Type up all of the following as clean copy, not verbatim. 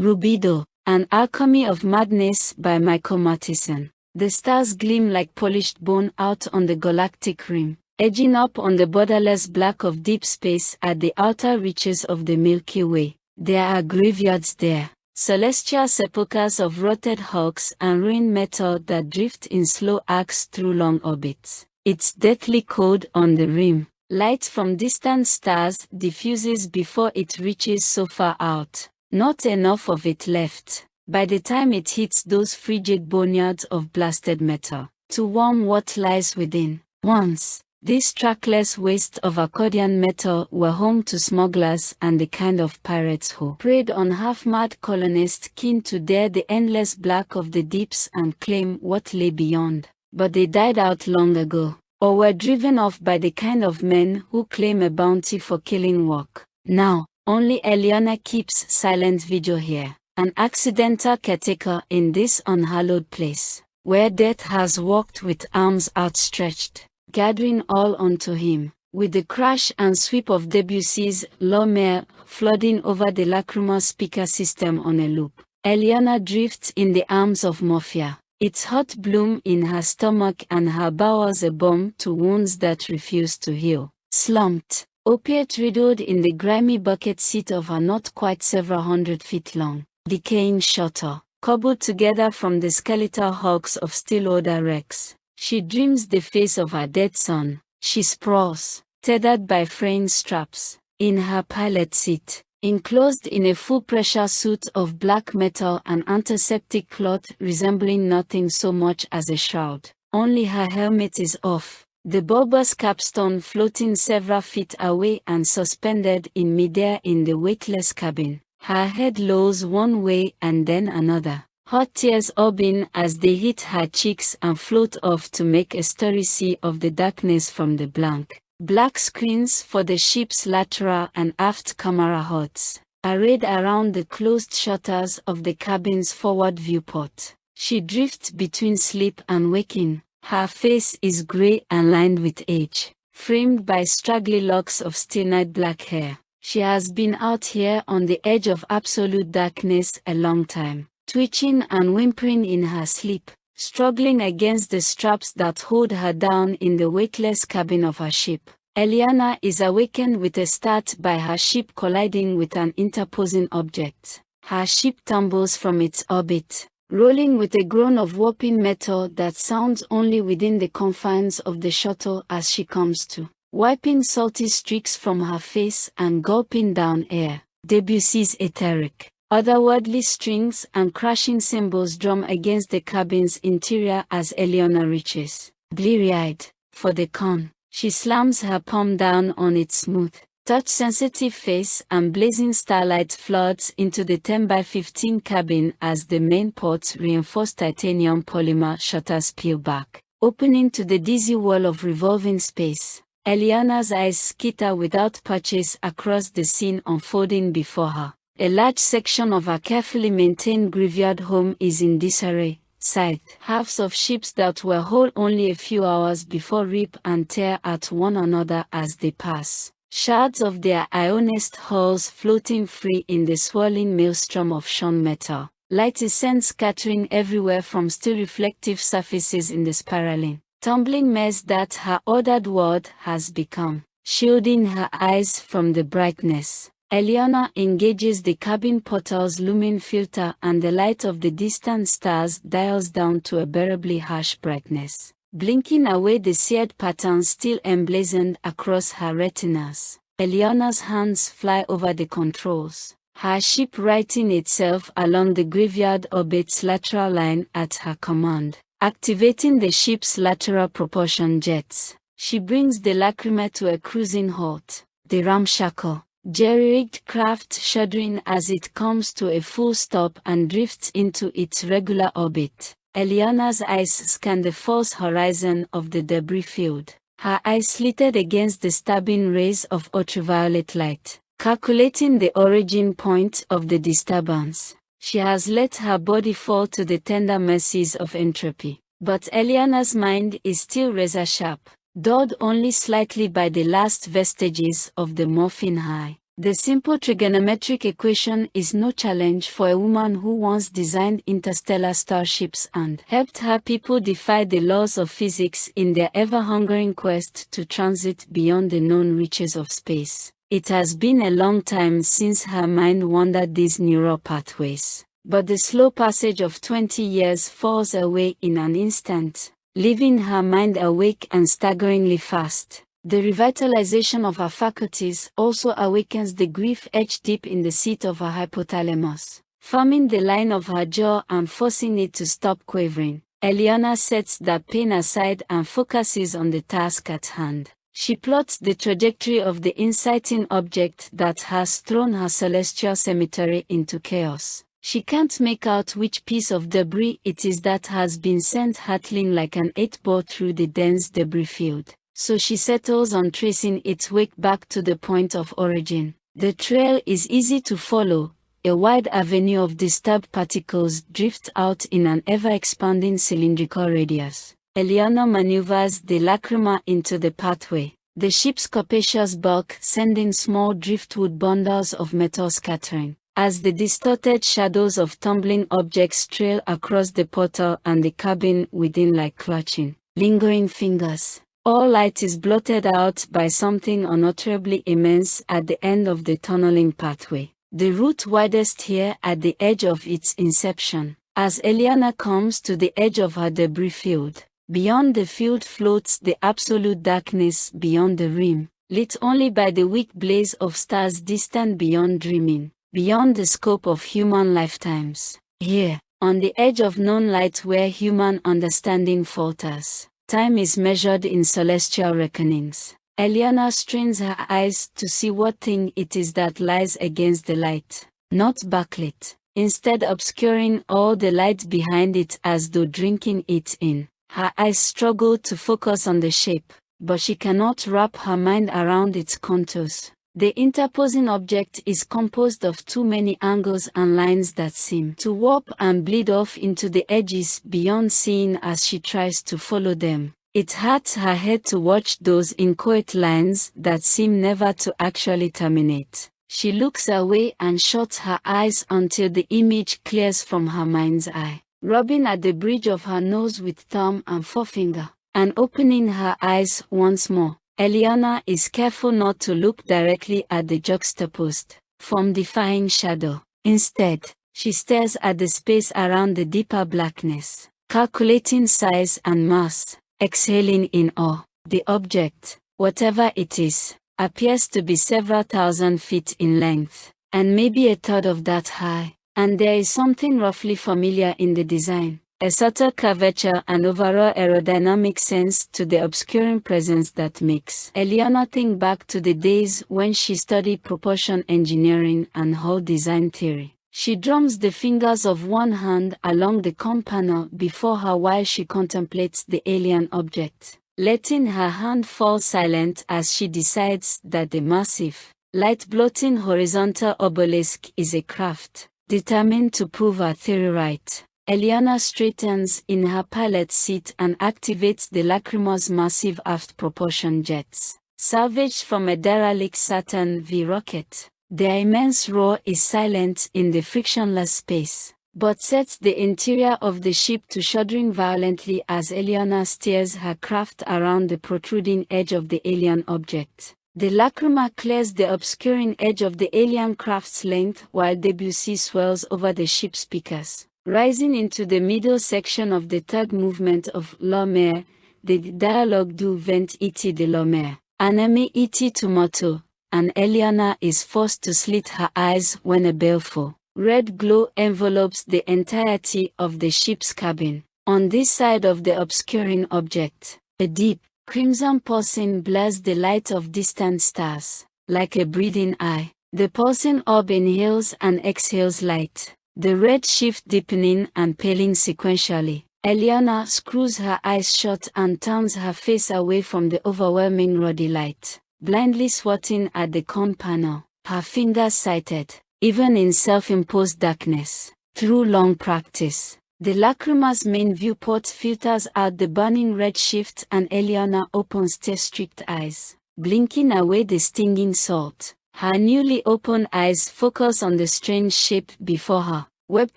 Rubedo, An Alchemy of Madness by Matheson. The stars gleam like polished bone out on the galactic rim, edging up on the borderless black of deep space at the outer reaches of the Milky Way. There are graveyards there, celestial sepulchres of rotted hulks and ruined metal that drift in slow arcs through long orbits. It's deathly cold on the rim. Light from distant stars diffuses before it reaches so far out. Not enough of it left, by the time it hits those frigid boneyards of blasted metal, to warm what lies within. Once, these trackless wastes of accordion metal were home to smugglers and the kind of pirates who preyed on half-mad colonists keen to dare the endless black of the deeps and claim what lay beyond. But they died out long ago, or were driven off by the kind of men who claim a bounty for killing work. Now, only Eleanor keeps silent vigil here, an accidental caretaker in this unhallowed place, where death has walked with arms outstretched, gathering all onto him. With the crash and sweep of Debussy's La Mer flooding over the lachrymose speaker system on a loop, Eleanor drifts in the arms of Morphia, its hot bloom in her stomach and her bowels a balm to wounds that refuse to heal. Slumped, opiate-riddled in the grimy bucket seat of her not quite several hundred feet long, decaying shuttle, cobbled together from the skeletal hulks of still-older wrecks, she dreams the face of her dead son. She sprawls, tethered by fraying straps, in her pilot seat, enclosed in a full-pressure suit of black metal and antiseptic cloth resembling nothing so much as a shroud. Only her helmet is off, the bulbous capstone floating several feet away and suspended in midair in the weightless cabin. Her head lolls one way and then another, hot tears obbing as they hit her cheeks and float off to make a starry sea of the darkness from the blank. Black screens for the ship's lateral and aft camera hods, arrayed around the closed shutters of the cabin's forward viewport. She drifts between sleep and waking. Her face is gray and lined with age, framed by straggly locks of still night black hair. She has been out here on the edge of absolute darkness a long time, twitching and whimpering in her sleep, struggling against the straps that hold her down in the weightless cabin of her ship. Eleanor is awakened with a start by her ship colliding with an interposing object. Her ship tumbles from its orbit, rolling with a groan of warping metal that sounds only within the confines of the shuttle as she comes to, wiping salty streaks from her face and gulping down air. Debussy's etheric, otherworldly strings and crashing cymbals drum against the cabin's interior as Eleanor reaches, bleary-eyed, for the con. She slams her palm down on its smooth, touch-sensitive face and blazing starlight floods into the 10x15 cabin as the main port's reinforced titanium polymer shutters peel back, opening to the dizzy wall of revolving space. Eleanor's eyes skitter without purchase across the scene unfolding before her. A large section of her carefully maintained graveyard home is in disarray. Scythed halves of ships that were whole only a few hours before rip and tear at one another as they pass. Shards of their ionized hulls floating free in the swirling maelstrom of shone metal. Light is sent scattering everywhere from still reflective surfaces in the spiraling, tumbling mess that her ordered world has become, shielding her eyes from the brightness. Eleanor engages the cabin portal's lumen filter and the light of the distant stars dials down to a bearably harsh brightness, blinking away the seared patterns still emblazoned across her retinas. Eleanor's hands fly over the controls, her ship righting itself along the graveyard orbit's lateral line at her command. Activating the ship's lateral propulsion jets, she brings the Lacrima to a cruising halt, the ramshackle, jerry-rigged craft shuddering as it comes to a full stop and drifts into its regular orbit. Eleanor's eyes scan the false horizon of the debris field, her eyes slitted against the stabbing rays of ultraviolet light. Calculating the origin point of the disturbance, she has let her body fall to the tender mercies of entropy. But Eleanor's mind is still razor-sharp, dulled only slightly by the last vestiges of the morphine high. The simple trigonometric equation is no challenge for a woman who once designed interstellar starships and helped her people defy the laws of physics in their ever-hungering quest to transit beyond the known reaches of space. It has been a long time since her mind wandered these neural pathways, but the slow passage of 20 years falls away in an instant, leaving her mind awake and staggeringly fast. The revitalization of her faculties also awakens the grief etched deep in the seat of her hypothalamus, forming the line of her jaw and forcing it to stop quavering. Eliana sets that pain aside and focuses on the task at hand. She plots the trajectory of the inciting object that has thrown her celestial cemetery into chaos. She can't make out which piece of debris it is that has been sent hurtling like an 8-ball through the dense debris field. So she settles on tracing its wake back to the point of origin. The trail is easy to follow. A wide avenue of disturbed particles drifts out in an ever-expanding cylindrical radius. Eliana maneuvers the lacrima into the pathway, the ship's capacious bulk sending small driftwood bundles of metal scattering, as the distorted shadows of tumbling objects trail across the portal and the cabin within like clutching, lingering fingers. All light is blotted out by something unutterably immense at the end of the tunneling pathway, the route widest here at the edge of its inception. As Eliana comes to the edge of her debris field, beyond the field floats the absolute darkness beyond the rim, lit only by the weak blaze of stars distant beyond dreaming, beyond the scope of human lifetimes. Here, on the edge of known light where human understanding falters, time is measured in celestial reckonings. Eliana strains her eyes to see what thing it is that lies against the light, not backlit, instead obscuring all the light behind it as though drinking it in. Her eyes struggle to focus on the shape, but she cannot wrap her mind around its contours. The interposing object is composed of too many angles and lines that seem to warp and bleed off into the edges beyond seeing as she tries to follow them. It hurts her head to watch those inchoate lines that seem never to actually terminate. She looks away and shuts her eyes until the image clears from her mind's eye, rubbing at the bridge of her nose with thumb and forefinger, and opening her eyes once more. Eliana is careful not to look directly at the juxtaposed, form-defying shadow. Instead, she stares at the space around the deeper blackness, calculating size and mass, exhaling in awe. The object, whatever it is, appears to be several thousand feet in length, and maybe a third of that high. And there is something roughly familiar in the design, a subtle curvature and overall aerodynamic sense to the obscuring presence that makes Eliana think back to the days when she studied propulsion engineering and hull design theory. She drums the fingers of one hand along the comm panel before her while she contemplates the alien object, letting her hand fall silent as she decides that the massive, light-blotting horizontal obelisk is a craft. Determined to prove her theory right, Eliana straightens in her pilot seat and activates the lacrima's massive aft propulsion jets, salvaged from a derelict Saturn V rocket. Their immense roar is silent in the frictionless space, but sets the interior of the ship to shuddering violently as Eliana steers her craft around the protruding edge of the alien object. The lacrima clears the obscuring edge of the alien craft's length while Debussy swells over the ship's speakers, rising into the middle section of the third movement of La Mer, the dialogue du 20 de la Mer, Anime et Tomato, and Eliana is forced to slit her eyes when a baleful, red glow envelopes the entirety of the ship's cabin. On this side of the obscuring object, a deep, crimson pulsing blurs the light of distant stars, like a breathing eye. The pulsing orb inhales and exhales light, the red shift deepening and paling sequentially. Eliana screws her eyes shut and turns her face away from the overwhelming ruddy light, blindly swatting at the comm panel, her fingers sighted, even in self-imposed darkness. Through long practice, the lacrima's main viewport filters out the burning red shift and Eliana opens tear-streaked eyes, blinking away the stinging salt. Her newly opened eyes focus on the strange shape before her, webbed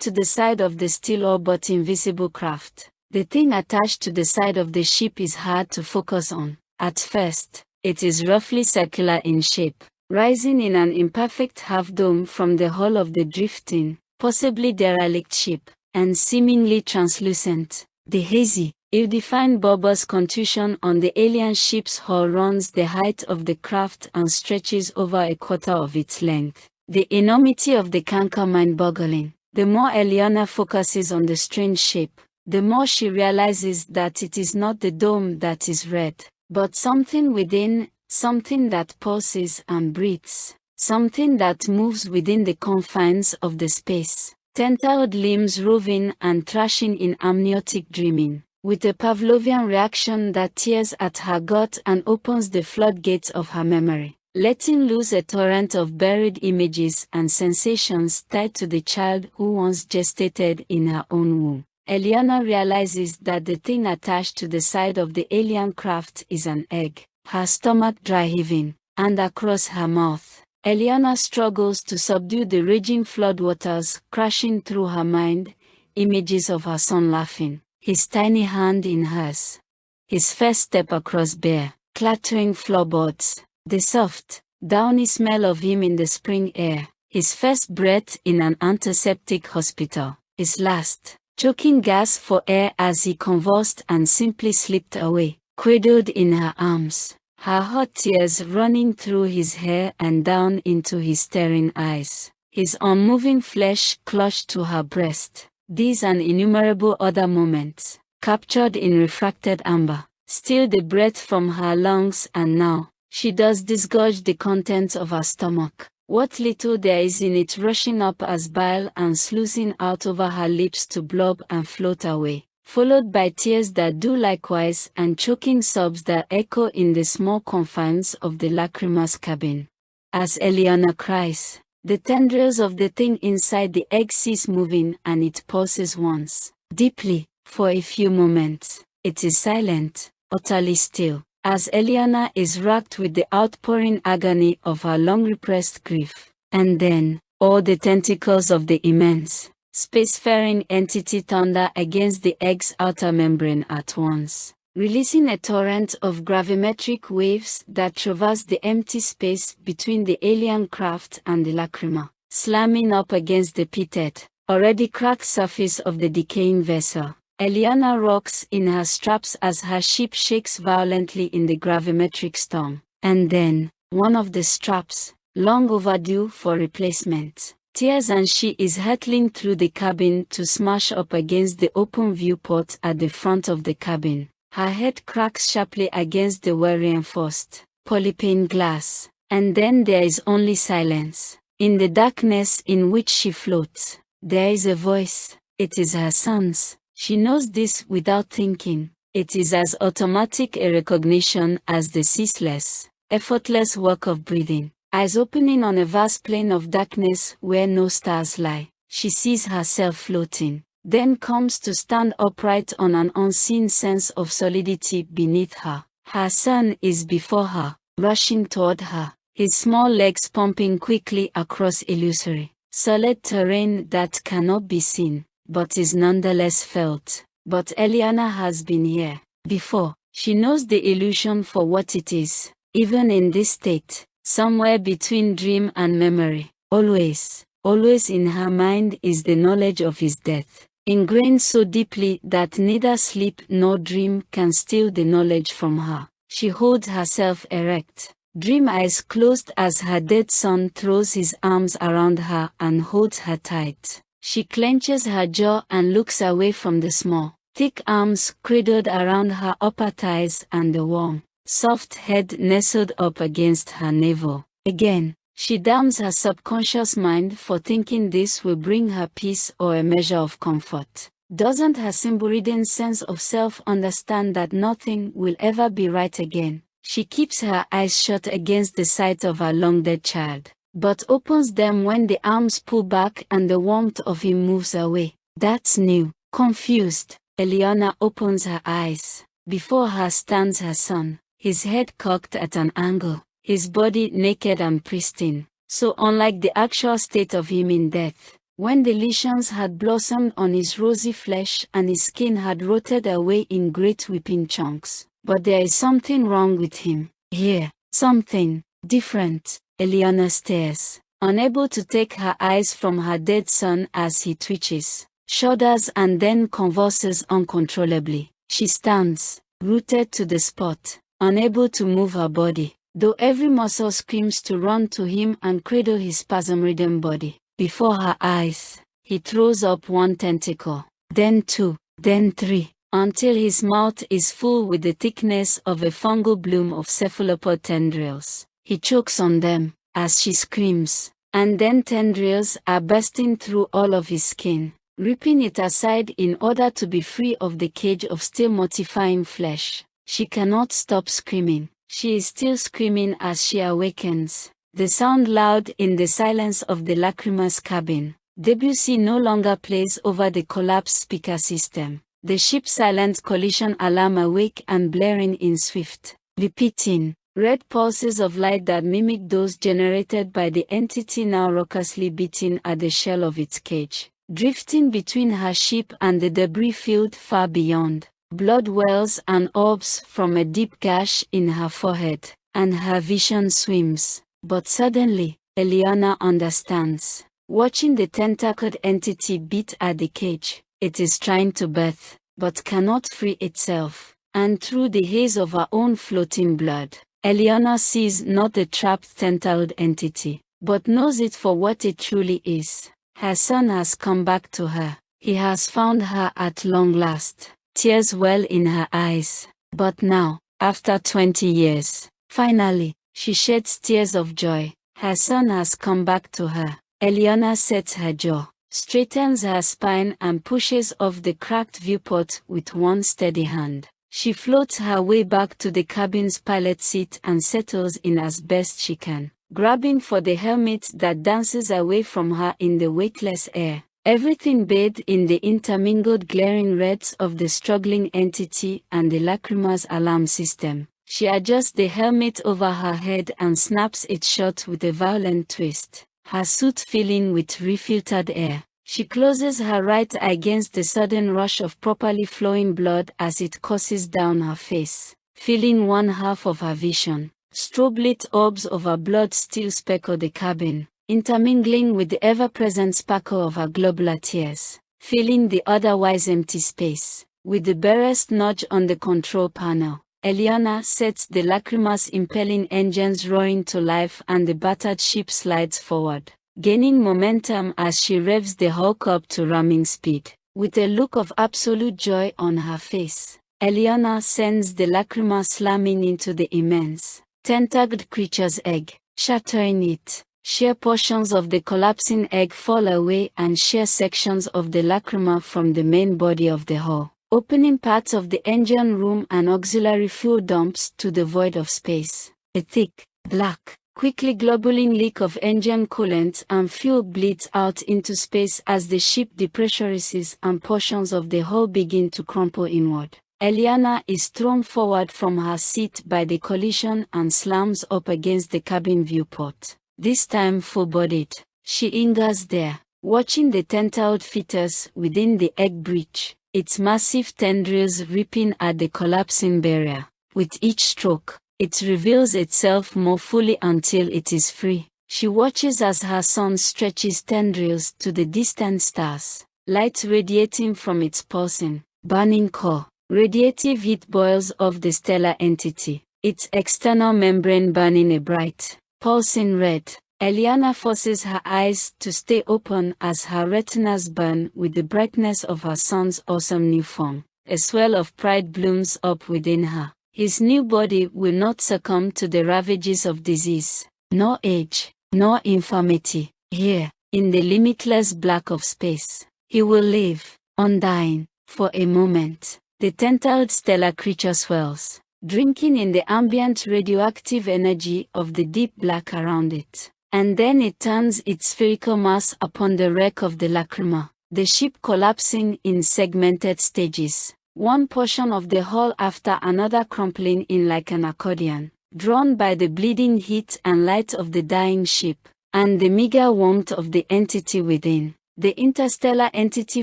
to the side of the still all but invisible craft. The thing attached to the side of the ship is hard to focus on. At first, it is roughly circular in shape, rising in an imperfect half-dome from the hull of the drifting, possibly derelict ship, and seemingly translucent. The hazy, ill-defined bulbous contusion on the alien ship's hull runs the height of the craft and stretches over a quarter of its length. The enormity of the canker mind-boggling. The more Eliana focuses on the strange shape, the more she realizes that it is not the dome that is red, but something within, something that pulses and breathes, something that moves within the confines of the space. Tentakled limbs roving and thrashing in amniotic dreaming, with a Pavlovian reaction that tears at her gut and opens the floodgates of her memory, letting loose a torrent of buried images and sensations tied to the child who once gestated in her own womb. Eliana realizes that the thing attached to the side of the alien craft is an egg, her stomach dry heaving, and across her mouth. Eliana struggles to subdue the raging floodwaters crashing through her mind, images of her son laughing, his tiny hand in hers. His first step across bare, clattering floorboards, the soft, downy smell of him in the spring air, his first breath in an antiseptic hospital, his last, choking gas for air as he convulsed and simply slipped away, cradled in her arms. Her hot tears running through his hair and down into his staring eyes. His unmoving flesh clutched to her breast. These and innumerable other moments, captured in refracted amber, steal the breath from her lungs, and now, she does disgorge the contents of her stomach. What little there is in it rushing up as bile and sluicing out over her lips to blob and float away, followed by tears that do likewise and choking sobs that echo in the small confines of the lachrymous cabin. As Eliana cries, the tendrils of the thing inside the egg cease moving and it pulses once, deeply, for a few moments. It is silent, utterly still, as Eliana is racked with the outpouring agony of her long-repressed grief. And then, all the tentacles of the immense, spacefaring entity thunder against the egg's outer membrane at once, releasing a torrent of gravimetric waves that traverse the empty space between the alien craft and the lacrima, slamming up against the pitted, already cracked surface of the decaying vessel. Eliana rocks in her straps as her ship shakes violently in the gravimetric storm. And then, one of the straps, long overdue for replacement, tears and she is hurtling through the cabin to smash up against the open viewport at the front of the cabin. Her head cracks sharply against the well-reinforced, polypane glass. And then there is only silence. In the darkness in which she floats, there is a voice. It is her son's. She knows this without thinking. It is as automatic a recognition as the ceaseless, effortless work of breathing. Eyes opening on a vast plain of darkness where no stars lie, she sees herself floating, then comes to stand upright on an unseen sense of solidity beneath her. Her son is before her, rushing toward her, his small legs pumping quickly across illusory, solid terrain that cannot be seen, but is nonetheless felt. But Eliana has been here before. She knows the illusion for what it is, even in this state, somewhere between dream and memory. Always, always in her mind is the knowledge of his death, ingrained so deeply that neither sleep nor dream can steal the knowledge from her. She holds herself erect, dream eyes closed as her dead son throws his arms around her and holds her tight. She clenches her jaw and looks away from the small, thick arms cradled around her upper thighs and the warm, soft head nestled up against her navel. Again, she damns her subconscious mind for thinking this will bring her peace or a measure of comfort. Doesn't her symbol-ridden sense of self understand that nothing will ever be right again? She keeps her eyes shut against the sight of her long-dead child, but opens them when the arms pull back and the warmth of him moves away. That's new. Confused, Eliana opens her eyes. Before her stands her son, his head cocked at an angle, his body naked and pristine, so unlike the actual state of him in death, when the lesions had blossomed on his rosy flesh and his skin had rotted away in great weeping chunks. But there is something wrong with him here, something different. Eliana stares, unable to take her eyes from her dead son as he twitches, shudders and then convulses uncontrollably. She stands, rooted to the spot, unable to move her body, though every muscle screams to run to him and cradle his spasm-ridden body. Before her eyes, he throws up one tentacle, then two, then three, until his mouth is full with the thickness of a fungal bloom of cephalopod tendrils. He chokes on them, as she screams, and then tendrils are bursting through all of his skin, ripping it aside in order to be free of the cage of still mortifying flesh. She cannot stop screaming. She is still screaming as she awakens, the sound loud in the silence of the Lacrima's cabin. Debussy no longer plays over the collapsed speaker system. The ship's silent collision alarm awake and blaring in swift, repeating, red pulses of light that mimic those generated by the entity now raucously beating at the shell of its cage. Drifting between her ship and the debris field far beyond, blood wells and orbs from a deep gash in her forehead, and her vision swims. But suddenly, Eliana understands. Watching the tentacled entity beat at the cage, it is trying to birth, but cannot free itself. And through the haze of her own floating blood, Eliana sees not the trapped tentacled entity, but knows it for what it truly is. Her son has come back to her. He has found her at long last. Tears well in her eyes. But now, after 20 years, finally, she sheds tears of joy. Her son has come back to her. Eliana sets her jaw, straightens her spine and pushes off the cracked viewport with one steady hand. She floats her way back to the cabin's pilot seat and settles in as best she can, grabbing for the helmet that dances away from her in the weightless air. Everything bathed in the intermingled glaring reds of the struggling entity and the Lacrima's alarm system. She adjusts the helmet over her head and snaps it shut with a violent twist, her suit filling with refiltered air. She closes her right eye against the sudden rush of properly flowing blood as it courses down her face, filling one half of her vision. Strobe-lit orbs of her blood still speckle the cabin, intermingling with the ever-present sparkle of her globular tears, filling the otherwise empty space. With the barest nudge on the control panel, Eliana sets the Lacrima's impelling engines roaring to life and the battered ship slides forward, gaining momentum as she revs the hulk up to ramming speed. With a look of absolute joy on her face, Eliana sends the Lacrima slamming into the immense, tentacled creature's egg, shattering it. Sheer portions of the collapsing egg fall away and sheer sections of the Lacrima from the main body of the hull, opening parts of the engine room and auxiliary fuel dumps to the void of space. A thick, black, quickly globuling leak of engine coolant and fuel bleeds out into space as the ship depressurizes and portions of the hull begin to crumple inward. Eliana is thrown forward from her seat by the collision and slams up against the cabin viewport. This time full-bodied, she lingers there, watching the tentacled fetus within the egg breach, its massive tendrils ripping at the collapsing barrier. With each stroke, it reveals itself more fully until it is free. She watches as her son stretches tendrils to the distant stars, light radiating from its pulsing, burning core. Radiative heat boils off the stellar entity, its external membrane burning a bright, pulsing red. Eliana forces her eyes to stay open as her retinas burn with the brightness of her son's awesome new form. A swell of pride blooms up within her. His new body will not succumb to the ravages of disease, nor age, nor infirmity. Here, in the limitless black of space, he will live, undying. For a moment, the tentacled stellar creature swells, drinking in the ambient radioactive energy of the deep black around it. And then it turns its spherical mass upon the wreck of the Lacrima, the ship collapsing in segmented stages, one portion of the hull after another crumpling in like an accordion, drawn by the bleeding heat and light of the dying ship. and the meager warmth of the entity within. The interstellar entity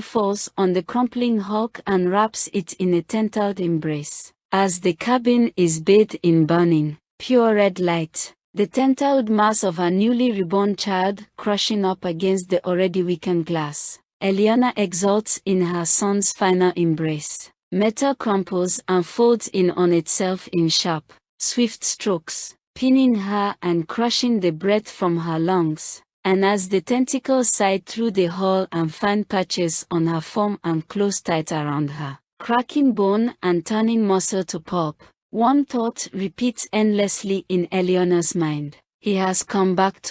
falls on the crumpling hulk and wraps it in a tentacled embrace. As the cabin is bathed in burning, pure red light, the tentacled mass of her newly reborn child crushing up against the already weakened glass, Eliana exults in her son's final embrace. Metal crumples and folds in on itself in sharp, swift strokes, pinning her and crushing the breath from her lungs. And as the tentacles side through the hull and find patches on her form and close tight around her, cracking bone and turning muscle to pulp, one thought repeats endlessly in Eleanor's mind: he has come back to